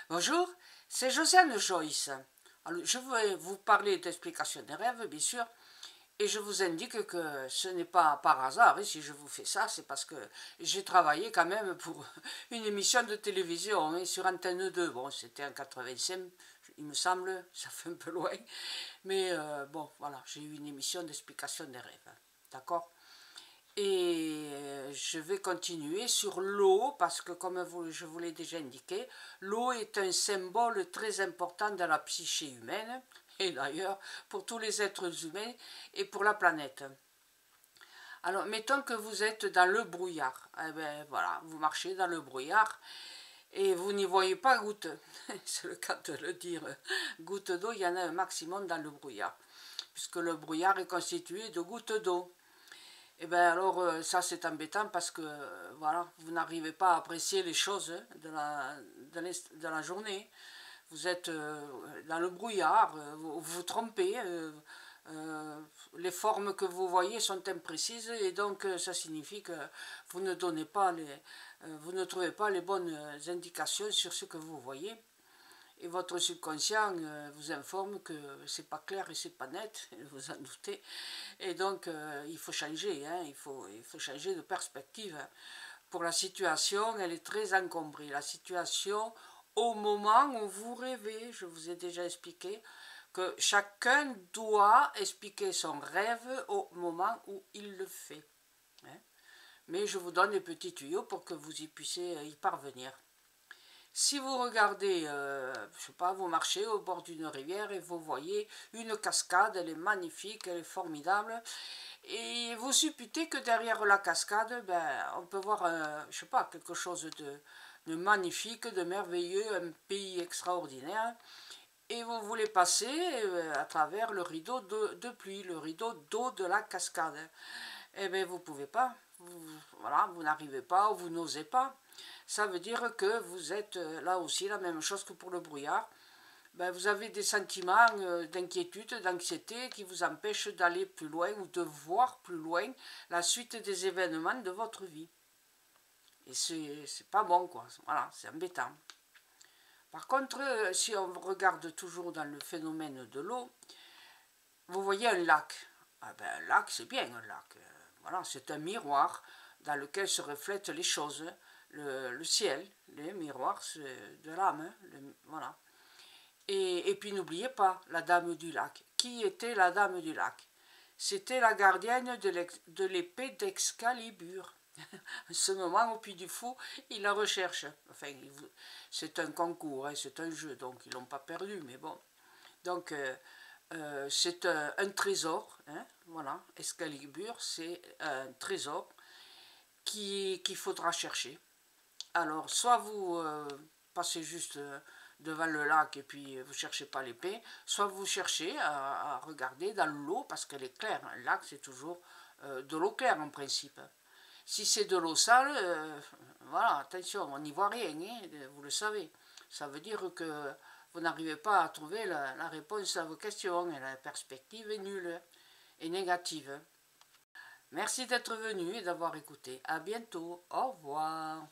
Bonjour, c'est Josiane Joyce. Alors, je vais vous parler d'explication des rêves, bien sûr, et je vous indique que ce n'est pas par hasard, et si je vous fais ça, c'est parce que j'ai travaillé quand même pour une émission de télévision sur Antenne 2. Bon, c'était en 85, il me semble, ça fait un peu loin, mais bon, voilà, j'ai eu une émission d'explication des rêves, d'accord? Et je vais continuer sur l'eau, parce que comme je vous l'ai déjà indiqué, l'eau est un symbole très important dans la psyché humaine, et d'ailleurs pour tous les êtres humains et pour la planète. Alors, mettons que vous êtes dans le brouillard. Eh bien, voilà, vous marchez dans le brouillard et vous n'y voyez pas goutte. C'est le cas de le dire. Goutte d'eau, il y en a un maximum dans le brouillard, puisque le brouillard est constitué de gouttes d'eau. Et bien alors, ça c'est embêtant parce que, voilà, vous n'arrivez pas à apprécier les choses de la journée. Vous êtes dans le brouillard, vous vous trompez, les formes que vous voyez sont imprécises et donc ça signifie que vous ne donnez pas vous ne trouvez pas les bonnes indications sur ce que vous voyez. Et votre subconscient vous informe que c'est pas clair et c'est pas net, vous en doutez. Et donc il faut changer, hein, il faut changer de perspective. Pour la situation, elle est très encombrée. La situation au moment où vous rêvez, je vous ai déjà expliqué que chacun doit expliquer son rêve au moment où il le fait. Hein. Mais je vous donne des petits tuyaux pour que vous y puissiez y parvenir. Si vous regardez, je sais pas, vous marchez au bord d'une rivière et vous voyez une cascade, elle est magnifique, elle est formidable, et vous supputez que derrière la cascade, ben, on peut voir, je sais pas, quelque chose de magnifique, de merveilleux, un pays extraordinaire, et vous voulez passer à travers le rideau de pluie, le rideau d'eau de la cascade. Eh bien, vous ne pouvez pas, voilà, vous n'arrivez pas ou vous n'osez pas. Ça veut dire que vous êtes là aussi la même chose que pour le brouillard. Ben, vous avez des sentiments d'inquiétude, d'anxiété qui vous empêchent d'aller plus loin ou de voir plus loin la suite des événements de votre vie. Et c'est pas bon, quoi. Voilà, c'est embêtant. Par contre, si on regarde toujours dans le phénomène de l'eau, vous voyez un lac. Ah ben, un lac, c'est bien un lac. Voilà, c'est un miroir dans lequel se reflètent les choses. Le ciel, les miroirs de l'âme. Voilà. Et puis n'oubliez pas la dame du lac. Qui était la dame du lac? C'était la gardienne de l'épée d'Excalibur. En ce moment, au Puy du Fou, il la recherche. Enfin, c'est un concours, hein, c'est un jeu, donc ils l'ont pas perdu, mais bon. Donc, c'est un trésor, hein, voilà. Excalibur, c'est un trésor qu'il faudra chercher. Alors, soit vous passez juste devant le lac et puis vous ne cherchez pas l'épée, soit vous cherchez à regarder dans l'eau parce qu'elle est claire. Un lac, c'est toujours de l'eau claire en principe. Si c'est de l'eau sale, voilà, attention, on n'y voit rien, hein, vous le savez. Ça veut dire que vous n'arrivez pas à trouver la réponse à vos questions et la perspective est nulle et négative. Merci d'être venu et d'avoir écouté. À bientôt. Au revoir.